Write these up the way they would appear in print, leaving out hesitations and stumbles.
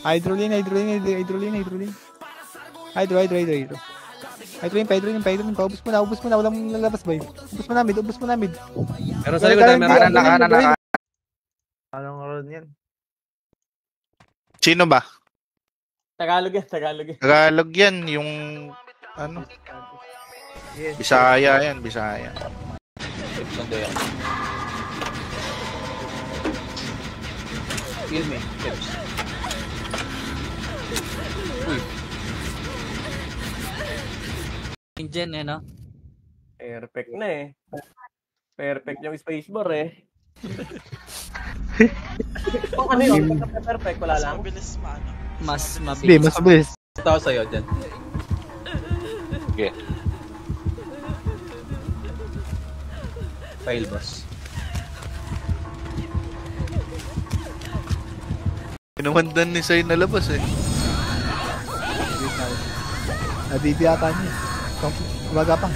Hydroline. Hydro. Hydroline. Paubos mo na. Walang lalabas ba yun? Ubus mo na mid. Pero sa likod, meron Kanan. Anong road yan? Sino ba? Tagalog yan. Tagalog yan, yung ano? Bisaya yan, Bisaya. Kill me. Uy. Engine no? Perfect na eh. Perfect yung spacebar eh. Kung ano yun, perfect, wala lang. Mas mabilis. Hindi, mas mabilis. Tao sa'yo dyan. Okay. Fail boss. Pinamandan ni Sai na labas eh. Nadidi ata niya. Kumaga pang.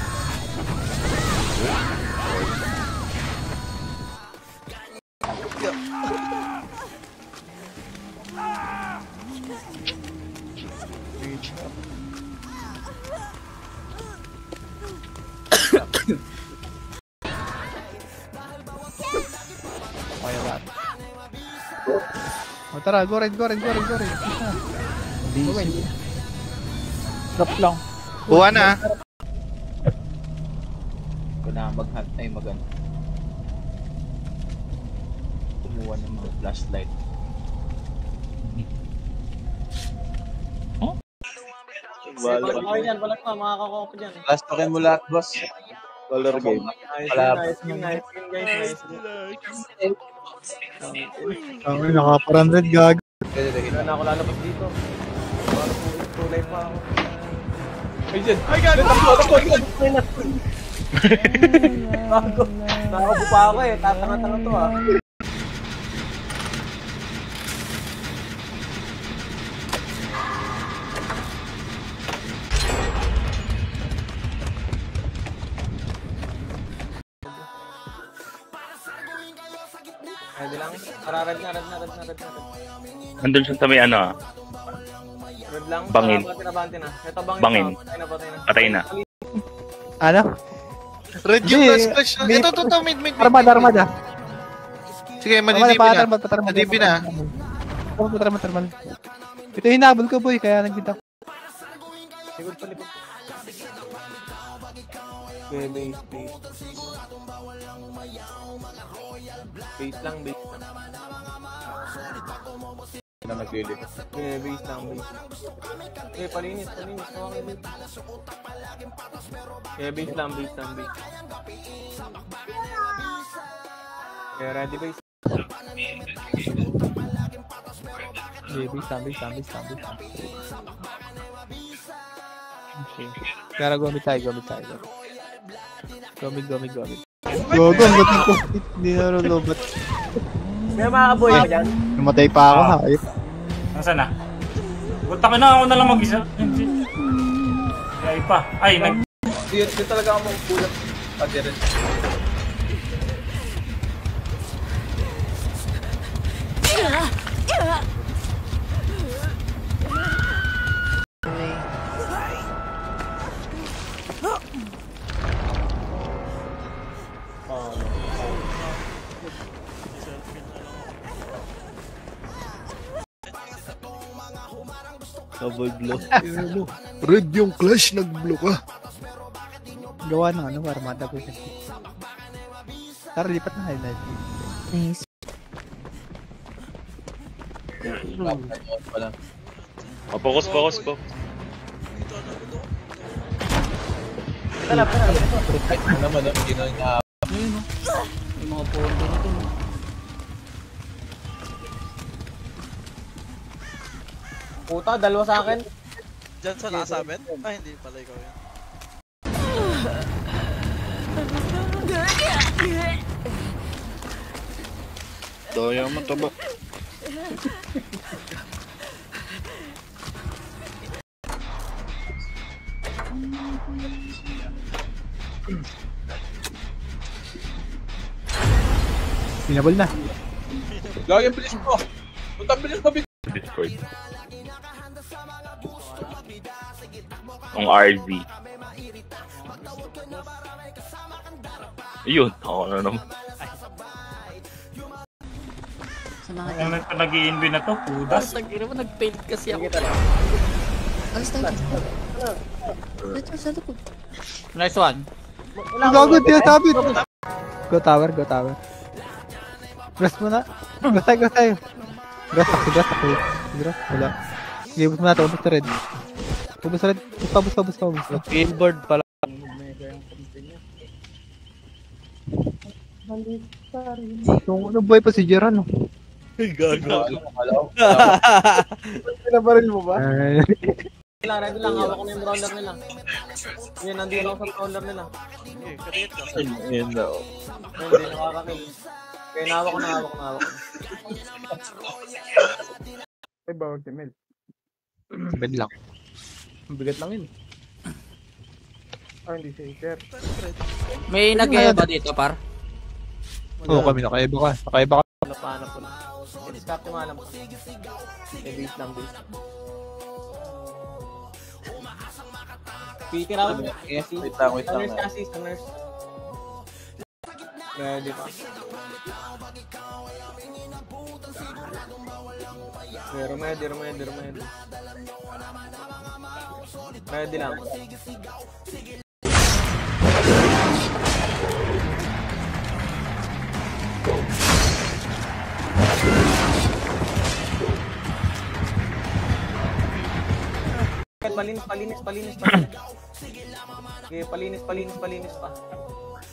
O tara, go red. Drop lang. Buwan na. Kung na mag-hunt ay mag-ano. Kumuha ng mga flashlight. Balag pa, makakakuha ko dyan. Last token mo lahat, boss. Color game. Nice game, guys. Ang naka-400 gag. Wala na ako lalabas dito. Parang tulay pa ako. Ay, dyan! Takbo! Nakaupo pa ako eh. Tatanga-tanga to ah. Pwede lang. Red na. Andun siya sa may ano ah. Red lang. Bangin. Bante na. Ito Bangin. Patay na. Ano? Red yung last flash. Ito, mid. Armada. Sige, madidipin na. Patarmad. Madidipin na. Patarmad. Ito hinabol ko boy, kaya nagkita ko. Likod pa. Base. Base lang. Na naglilip. Base lang. Palinis. Base lang. Ready base. Base lang. Okay. Kaya gumit tayo. Gumit. Gogo, ang gating ko. Hindi na lolobat. May makakabuhay ka dyan? Namatay pa ako ha. Nasaan na? Punta ka na, ako na lang mag-isa. Ay pa. Ay, Dito talaga ako magpulat. Pati rin. Double blow. Red yung clash, nag-blow ka. Gawa ng ano, armada ko siya. Tara, lipat na highlight. Nice. focus po. Tala. Ano naman, hindi na nga. Yung mga pondo nito. Puta, dalawa sa akin. Diyan sa nakasamin? Ay, hindi pala ikaw yan. Daya mo taba. Pinabol na. Lagi ang bilis mo. Punta bilis mo. Discord. Ang RV. Ayun, ako na naman. Sa mga Ano ito nag-i-inv na to? Pudas. Nag-fail kasi ako. alas tayo. Dito sa likod. Nice one. Ang gago, tinasabit. Go tower, go tower. Press mo na. Go tayo. Grass ako. Grass, wala. Sige, ubus mo natin, ubus na red. Ubus na red. Ubus pa. Billboard pala. Yung ano boy pa si Jeran, no? Pinabaril mo ba? Ay, lang, hawak ko na yung brawler nila. Yan, nandito ako sa brawler nila. Kadikit ka. Ayun na. Hindi nakakakill. Kaya nawak ko. ay bawag si Mel. Bed lang. Bigat lang yun. Hindi safer. May nag-eba dito, par. Oo, kami nakaiba ka. Napahanap ko na. Discard yung alam ko. Base lang. Peter out. Yes, wait lang. Nurse kasi, nurse. Ready pa. Ready. Ready lang. Palinis. Okay, palinis pa.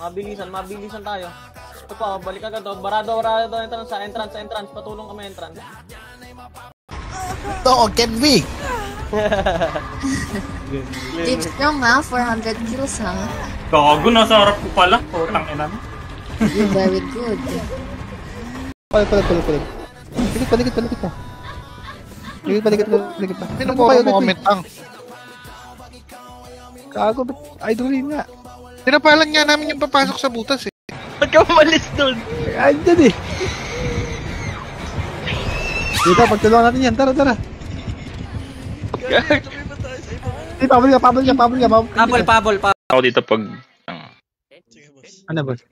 Mabilisan tayo. Ito pa, balik agad to. Barado entrance. Patulong kami entrance. Oo, Kenwick! Deep strong ha, 400 kills ha. Gago, nasa harap ko pala. Putang ina mo. Very good. Palig. Paligid pa. Paligid pa. Sino po ako comment ang? Kago, idolin nga. Tinapalan nga namin yung papasok sa butas eh. Ba't ka umalis doon? Ay, dyan eh. Dito, pagtulungan natin yan. Tara. Lumipat tayo sa iba. Pabol ka. Pabol. Ako dito pag... Sige, boss. Ano, boss?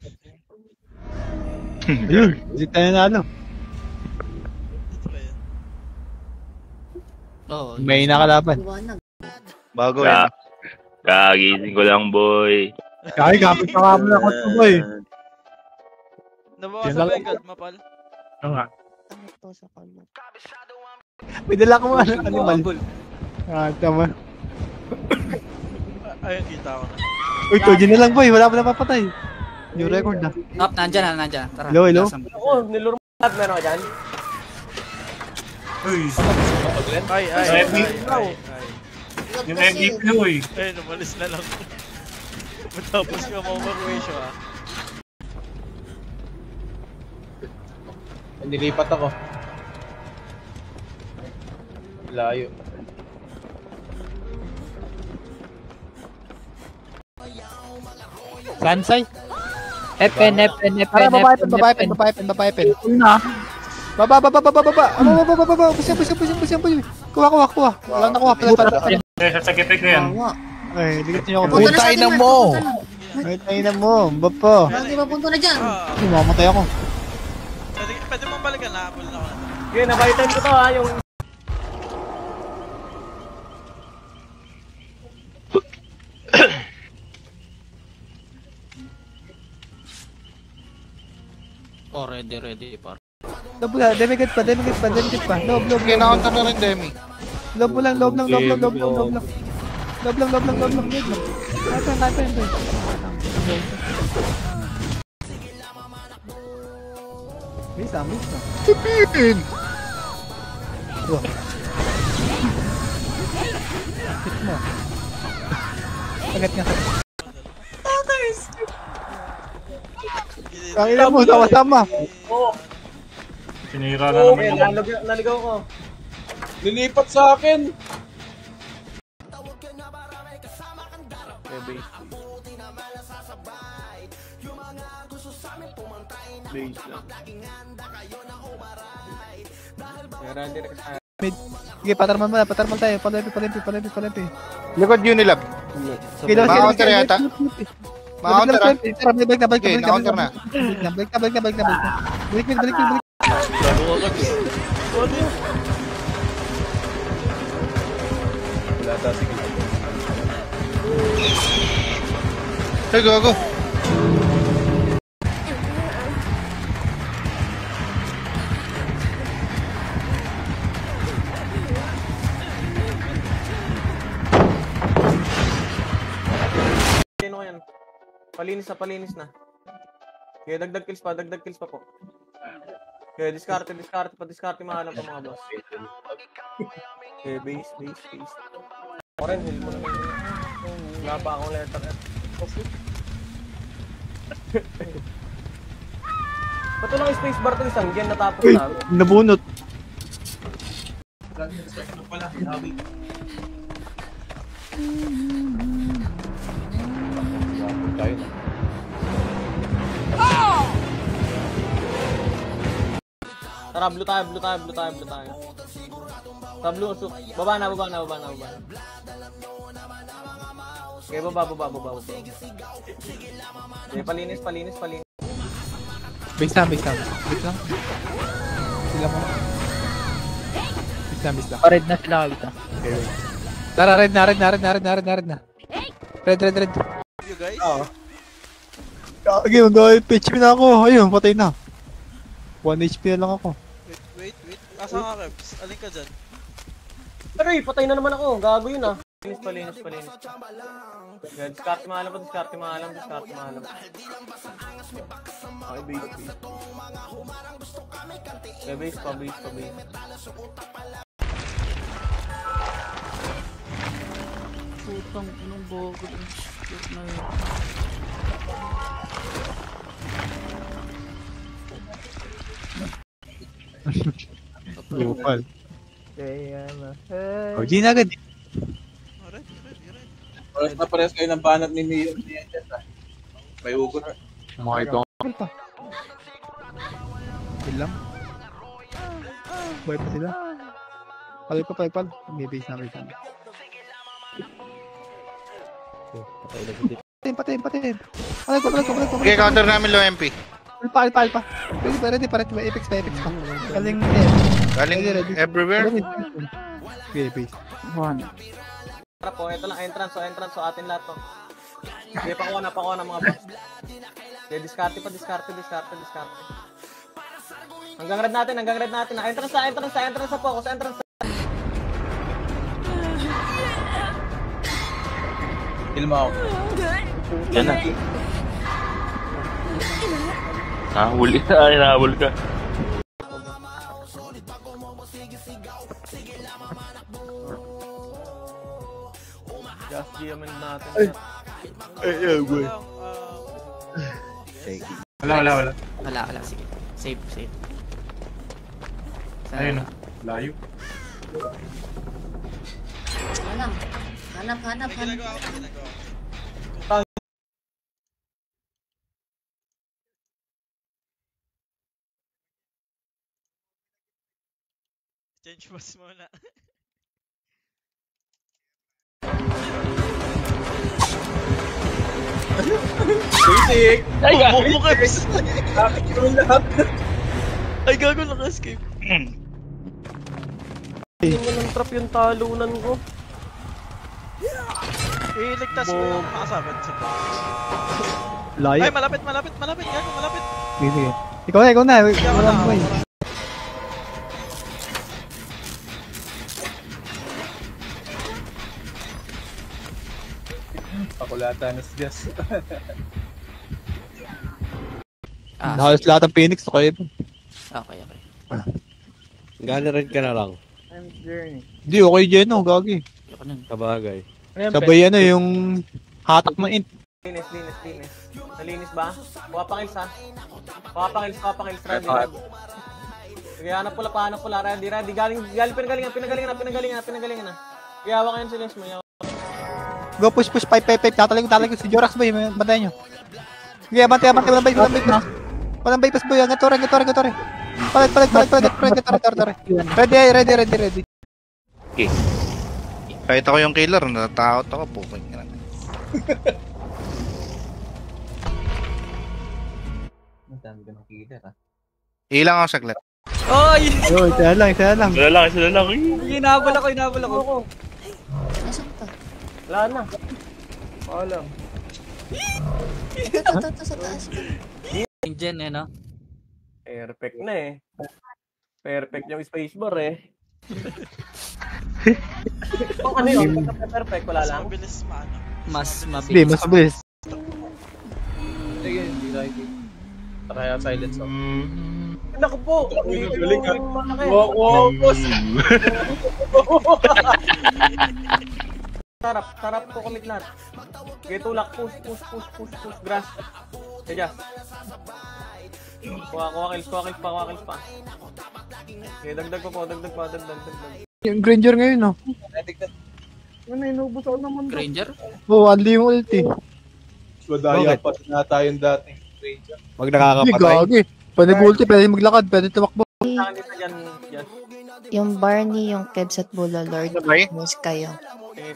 Ayun, hindi tayo nalo. Ito ba yan? Oo. May nakalaban. Iwanag. Bago yan. Kagising ko lang, boy. Kaya, kapit pa mo na ako ito, boy. Nabawasan Yan lang. ba yung gold, mapal? Ano nga? Ano to sa kanya? May dala ko mga animal. Tama. Ayun, kita ko na. Uy, Koji na lang, boy. Wala pa napapatay. New record na. Top, nandyan. Tara. Hello. Oo, nilurumad. Meron ka dyan? Uy, Ay. yung MVP uy. Ayun, umalis na lang. Matapos ka ma-overwatio ah. Nilipat ako. Layo. Sansay? FN. Tara, babae pen. Uy na. Baba. Push. Kuha. Wala na kuha. Sa gipig na yan. Wawa. Ay, ligat niyo ako. Punta na sa atin, mo! Ay, tayo na mo. Bapo. Bakit ba punta na dyan? Mamatay ako. Pwede mong balikan, nahabol na ako na. Okay, nabaitan ko to ha, yung... Oh, ready, par. Lob lang, demigate pa. Lob. Kinaunta na rin, Demi. Lob lang. Lob lang. Natin. Miss na. Tipin! Wah. Hit mo. Agad nga. Ang ina mo, sama-sama. Sinira na Okay, naman. naligaw ko. Lilipat sa akin! Base lang. Meron din Mid. Sige, patarmal mo na. Patarmal tayo. Palempi. Likod Unilab. Okay, daw, Ma-counter yata. Ma-counter ah. Tara, balik Okay, na-counter na. Balik. Wala ta, sige. Hey, go. Sino yan? Palinis na. Kaya dagdag kills pa po. Kaya diskarte mahalang pa mga boss. Kaya base. Oren, heal mo naman. Wala pa akong letter F. Ba't lang space bar to isang gen natapos namin? Nabunot. Tayo na. Tara, blue tayo. Sa blue, baba na. Okay, baba. Okay, palinis. Base lang. Base lang. Red na sila kagita. Tara, red na. Red. You guys? Oo. Okay, mag-HP na ako. Ayun, patay na. 1 HP na lang ako. Wait. Asa ka, Rebs? Alin ka dyan? Aray, patay na naman ako. Gago yun ah. Palinis. Diskarte maalam. Okay, base. Okay, base pa. Putang inong bogo. Na yun. Lupal. Oh, G na agad. Alright. Pares na pares kayo ng banat ni Mio. May ugot. Mga ito. Bakal pa. Ilang. Buhay pa sila. Palipal. May base na. Patayin. Alay ko. Okay, counter namin low MP. Alpa. Ready pa. Apex pa. Galing Galing everywhere. Okay, base. Tara po, ito lang entrance so atin lahat to. Sige, pakuha na mga boss. Sige, diskarte. Hanggang red natin. Entrance na focus, entrance. Kill mo ako. Yan na. Nahabol ka. Just GM natin. boy. Wala. Wala. Sige. Safe. Ayun na. Layo. Hanap. May ginagawa ako. Change boss muna. Basic! Ay, gago ka! Bakit yung lahat? Ay, gago naka-escape. Hindi mo nang trap yung talunan ko. Ligtas mo yung makasabad sa Layo. Ay, malapit. Gago, malapit. Sige. Ikaw na. Wala mo eh. Pakulata na si Jess. Halos lahat ng Phoenix to kayo. Okay. Gano'n ka na lang. Hindi, okay dyan o, gagi. Ayoko nun. Sabagay. Sabay yung hatak mo in. Linis. Nalinis ba? Kuha pa kills ha. Ready. Sige, hanap pula. Ready. Pinagalingan na. Kaya hawa kayo si Les mo. Go push, 5. Tatalik ko si Jorax boy, bantayan nyo. Sige, bantay, walang bypass boy, gatore. Palit. Ready. Pink eh. Kahit ako yung killer, natatakot ako po. Ang dami ka ng killer ah. Ilang ako saglit. Oy! Oh, isa lang. Isa lang. Hinabol ako. Nasaan to? Wala na. Alam. Ito, sa taas. Engine eh, no? Perfect na eh. Perfect yung spacebar eh. Kung ano yun, perfect, wala lang. Mabilis maano. Mas Hindi, mabilis. mas mabilis. Sige, hindi na hindi. Kaya silence ako. Naku po! Galing ka. Malaki. Wow, boss! Sarap ko commit lahat. Kaya tulak, push, grass. Kaya kuha kills pa. Kaya dagdag pa. Yung Granger ngayon, no? Ano, inubos ako naman. Granger? Oo, unli yung ulti. Madaya pa na tayong dati. Wag nakakapatay. Gagi. Pwede ulti, pwede maglakad, pwede tumakbo. Sa akin dito dyan. Yung Barney, yung Kebs at Bulalord. Miss kayo.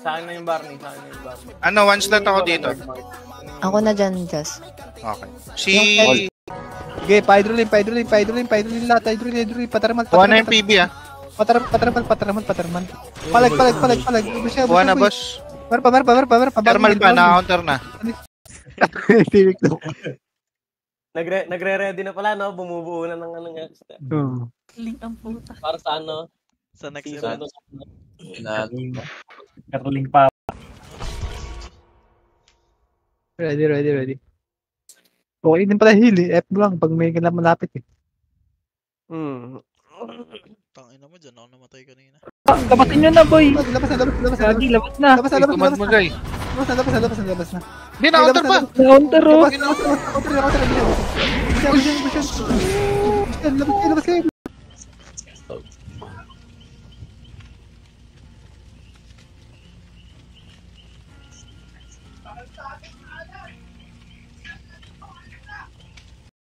Sa akin na yung Barney. Ano, one slot ako dito. Ako na dyan, Jess. Okay. Okay, pa-hydrolim lahat, hydrolim, pataraman. Kuha na yung PB ah. Pataraman. Palag. Kuha na boss. Mer pa. Thermal pa, na-counter na. Tiwik to. Nagre-ready na pala, no? Bumubuo na ng ano nga. Link ang puta. Para sa ano? Sa next Season. episode. Caroling pa. Ready. Okay din pala heal eh. F lang pag may malapit eh. Tangina mo dyan, ako namatay kanina. Labasin nyo na boy! Labas na. Labas na. Hindi, na-counter pa. Na-counter oh! Labas kayo!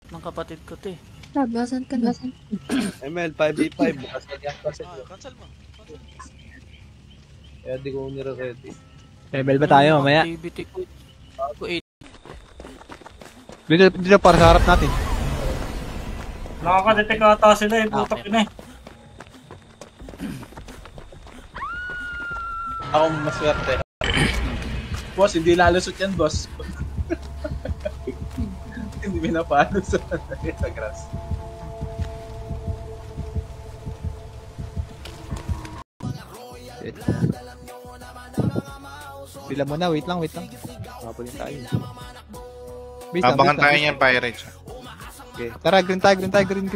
Ng kapatid ko to eh. Labasan ka. ML, 5v5. Bukas na yan kasi. Cancel mo. Kaya di ko nire-ready. Level ba tayo mamaya? Activity ko. Dito para sa harap natin. Nakakadetect ata sila eh. Putok yun eh. Ako maswerte. Boss, hindi lalusot yan, boss. Hindi pinapano sa grass. Bila mo na, wait lang. Kapulin tayo. Abangan tayo niyan, Pirates. Okay. Tara, green tayo. Green.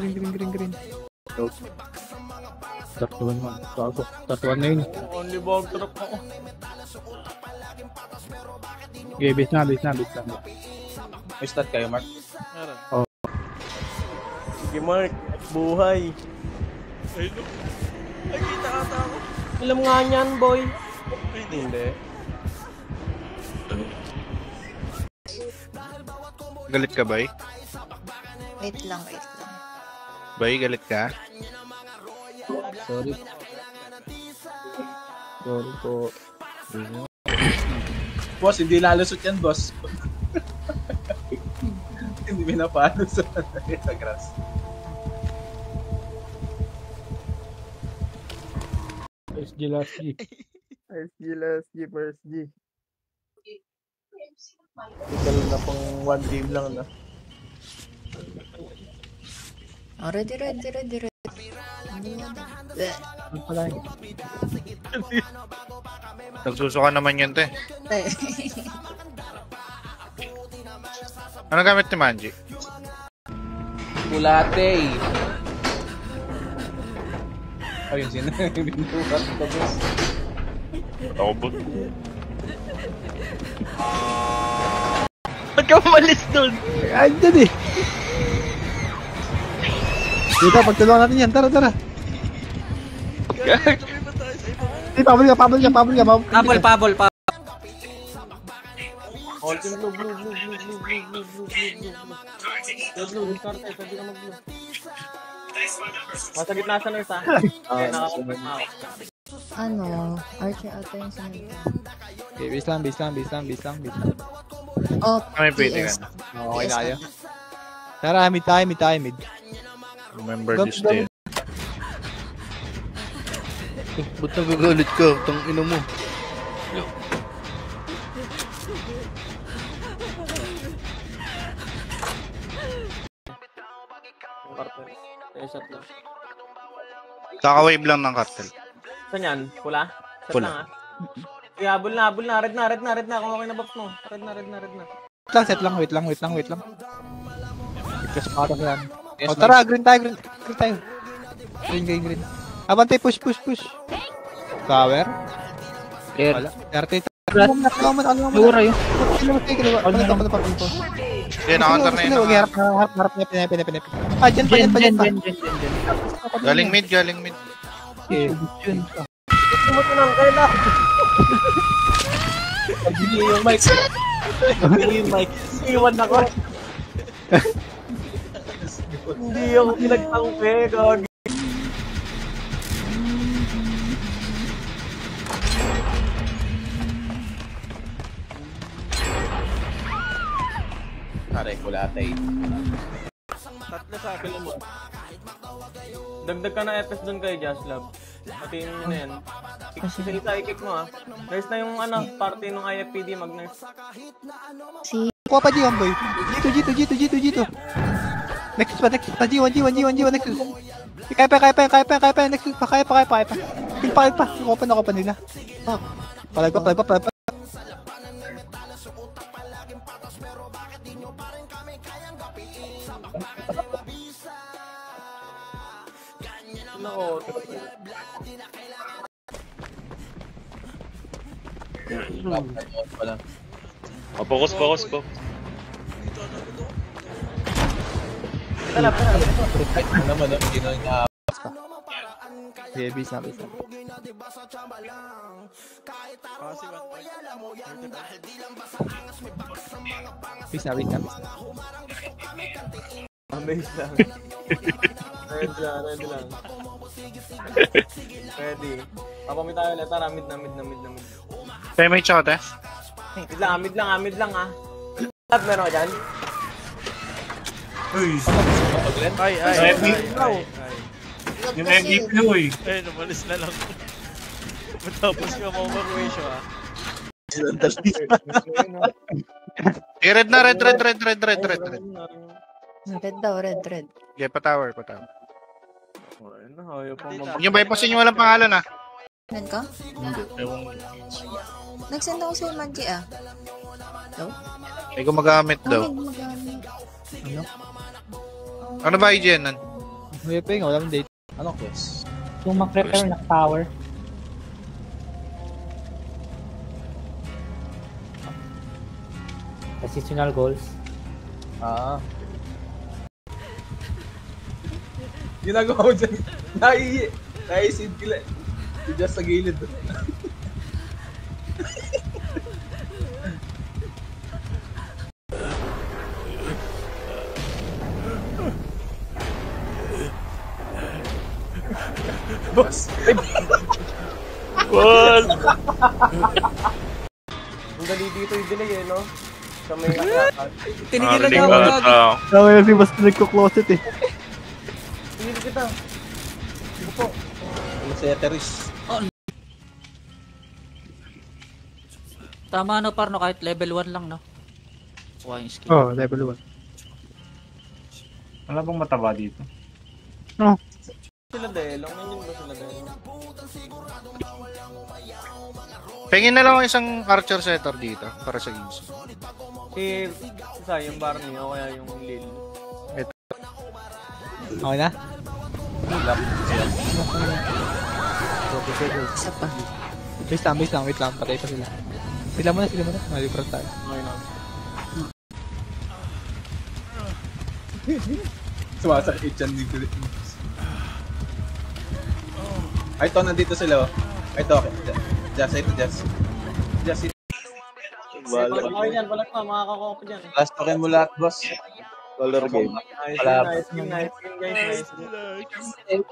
Tatuan na yun. Only bog trap ako. Okay, base na. May start kayo, Mark? Meron. Sige, Mark. Buhay. Ay, no. Ay, kita ata ako. Alam nga niyan, boy. Ay, Hindi. Galit ka, Bay? Wait lang. Bay, galit ka? Sorry po. Boss, hindi lalusot yan, boss. Hindi pinapano sa grass. SG last G. First G. Ikaw na pang one game lang na. Oh, ready. Nagsusuka naman yun, te. Ano gamit ni Manji? Kulate. Ayun, bintukat ko, boss. Ako boss. Ba't ka umalis dun? Andyan eh. Dito, pagtulungan natin yan. Tara. Tuloy ba tayo sa iba? Hey, pabol ka. Pabol. All team blue. Discarte, pwede ka mag-blue. Nasa gitna sa nurse, ha? Okay, Archer ata yung sinunod. Okay, base lang. Oh, May pwede ka PS. na. Okay PS na kayo. Tara, mid tayo. Remember Go, this go. day. Ba't nagagalit ka? Tang ina mo. Yung cartel. Shot lang. Kaka-wave lang ng cartel. Saan yan? Pula? Shot Pula. lang ah. Okay, habol na. Red na. Kung okay na buff mo. Red na. Set lang. Wait lang. Kasi para ko yan. Oh, tara, green tayo. Green. Abante, push. Tower. Wala. 30. Lura yun. Ano pa? Yan, nakantar na yun. Harap niya, pinip. Ah, dyan pa. Galing mid. Okay. Gusto mo ito nang kaila. Pag-bili yung mic. Iwan ako. Hindi ako pinagtangke, gagi. Pare, kulatay. Tatlo sa akin mo. Dagdag ka na FS dun kay Jaslab. Patiin nyo na yan. Isa i-kick mo ah. Nurse na yung party ng IFPD, mag-nurse. Kuha pa G1 boy. G2. Next pa. G1. Next. Kaya pa. Next. Kaya pa. Kill pa. Kuha pa nila. Palag pa. Nako. Focus po. Tala. Ay, ano naman, hindi na nga. Okay, base na. Base na. Base lang. Ready lang. Ready. Papamit tayo ulit. Tara, mid na. Kaya may shot eh. Mid lang ah. Meron ka dyan? Uy, Ay. yung MVP mo eh. Ay, numalis na lang. Matapos ka mag-ratio ah. Red na, red. Red daw, red. Okay, pa-tower. Ayaw pa mag- Yung bypassin nyo walang pangalan ah. Nan ka? Hindi. Nag-send ako sa'yo, Manji ah. Ay gumagamit daw. Magamit. Ano ba IGN nun? May pa yung walang date. Ano quest? Yung mag-prepare na tower. Positional goals. Ginagawa ko dyan. Naisid kila. Just sa gilid. Boss! Wall! Ang dali dito yung delay eh, no? Sa may nakakal. Tinigilan niya ako gagi. Tama yun si Basta nagko-closet eh. Tingin kita. Sige po. Ano si Eteris? Tama no, parno kahit level 1 lang no. Kuha yung skill. Oh, level 1. Wala bang mataba dito? Sila Delong, nandiyan ba sila Delong? Pengin na lang ako isang archer setter dito para sa games. Isa yung Barney o kaya yung Lil. Okay na? Isa pa. Base lang, wait lang, patay pa sila. Sila muna, maliprat tayo. Okay na. Sumasakit yan dito. Ay, ito, nandito sila. Ay, ito, Just. Okay yan, balat na, makakakuha ko dyan. Last token mo lahat, boss. Color game. Nice game guys, nice game.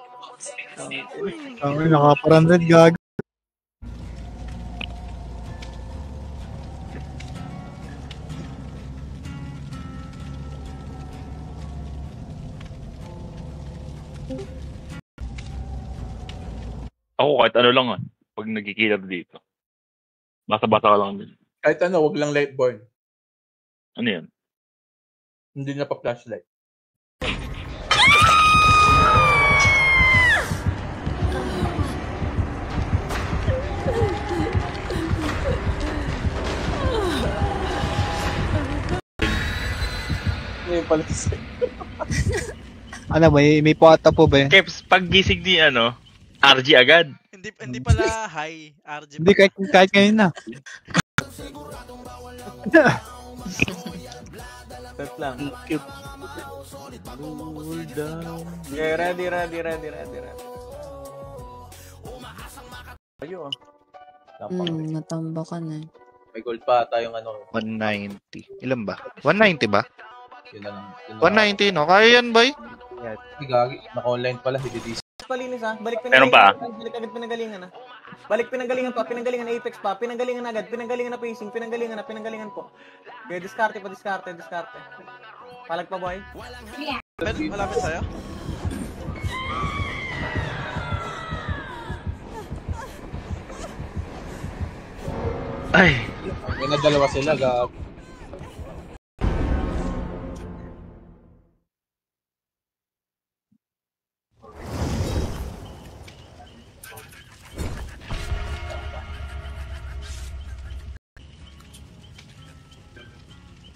Naka-400 gag. Ako kahit ano lang pag nagkikilab dito. Basa-basa ka lang din. Kahit ano, wag lang light burn. Ano yan? Hindi na pa flashlight. Ngayon pala Ano, may pata po ba yan? Keps, pag gising ni RG agad. Hindi pala high, RG. Hindi, kahit ngayon na. Set lang. Okay, ready. Ayo Natamba ka na. May gold pa tayong 190. Ilan ba? 190 ba? Yun na lang. 190, no? Kaya yan, boy? Gagi, naka-online pala, hindi Palinis ha. Balik Meron pa? Balik agad pinanggalingan ha. Balik pinanggalingan pa, pinanggalingan Apex pa, pinanggalingan agad, pinanggalingan na pacing, pinanggalingan po. Okay, diskarte. Palag pa boy. Malapit sa'yo. Ay. May nadalawa sila, gag.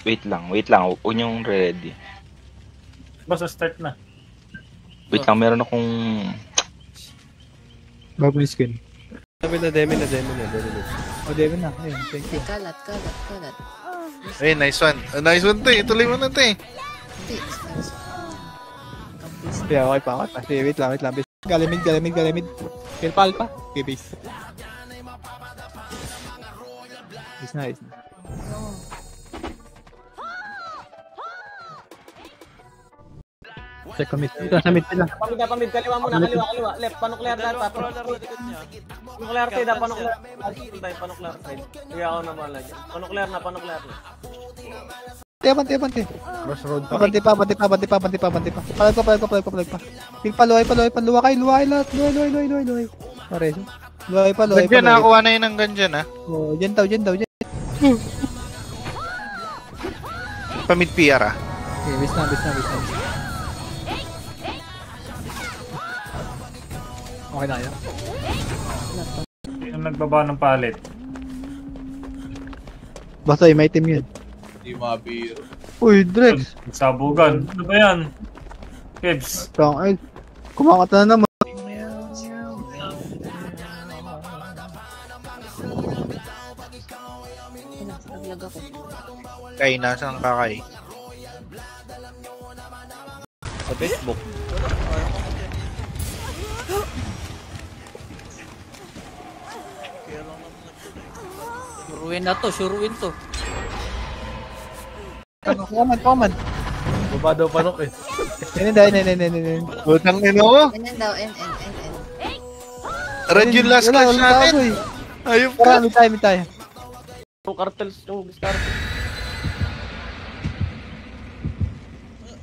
Wait lang. Huwag niyong ready. Basta start na. Wait lang, meron akong... Bagong skin. Demi na. O, Devin na. Ayun, thank you. Kalat. Ay, nice one. Nice one, te. Ituloy mo na, te. Hindi, Sige, okay pa. Sige, wait lang. Galamid. Kirpal pa. Okay, base. Is na. Check commit. Ito, sa mid sila. Pamid, kaliwa muna, kaliwa. Left, panuklear data. Panuklear side, panuklear side. Sige ako na mala dyan. Panuklear na. Pante. Crossroad pa. Pante pa. Palag pa. Luway, lahat. Luway. Pareso. Luway pa. Ganyan, nakakuha na yun ng ganyan, ha? Oo, dyan daw. Pamid PR, ha? Okay, bis na. Okay na yan. Yung nagbaba ng palit. Basta may team yun. Hindi mabiro. Uy, Drex. Sabugan. Ano ba yan? Kebs. Ay, kumakata na naman. naglag ako. Kay, nasaan ka kay? Sa Facebook. Suruin to. Command. Baba daw panok eh. Nene. Utang ino. Ganyan daw, N. Red yung last clash natin. Ayun ka. Marami tayo. Yung cartels, yung discard.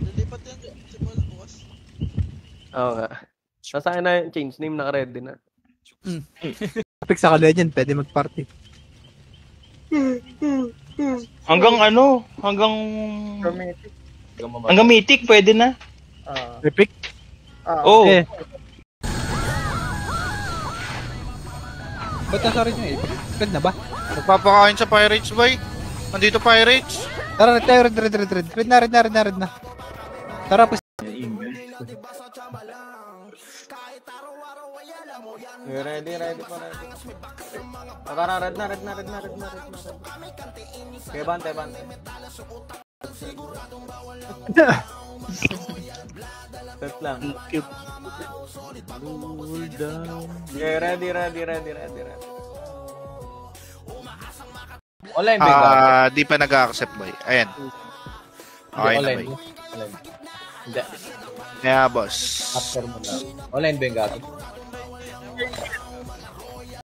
Lilipat yan si Paul bukas. Oo nga. Nasaan na yung change name, naka-ready na. Pick sa ka-legend, pwede mag-party. Hanggang ano? Hanggang mythic pwede na. Epic? Oo. Eh. Ba't nasa rin yung Epic? Red na ba? Nagpapakain sa Pirates, boy. Andito Pirates. Tara, red tayo, red. Red na. Tara, pus. Ready pa. Tara, red na. Okay, bante. Set lang. Okay, ready. Online ba yung Di pa nag-accept, boy. Ayan. Okay na, online? boy. Online. Hindi. Yeah, boss. After mo na. Online ba yung gato?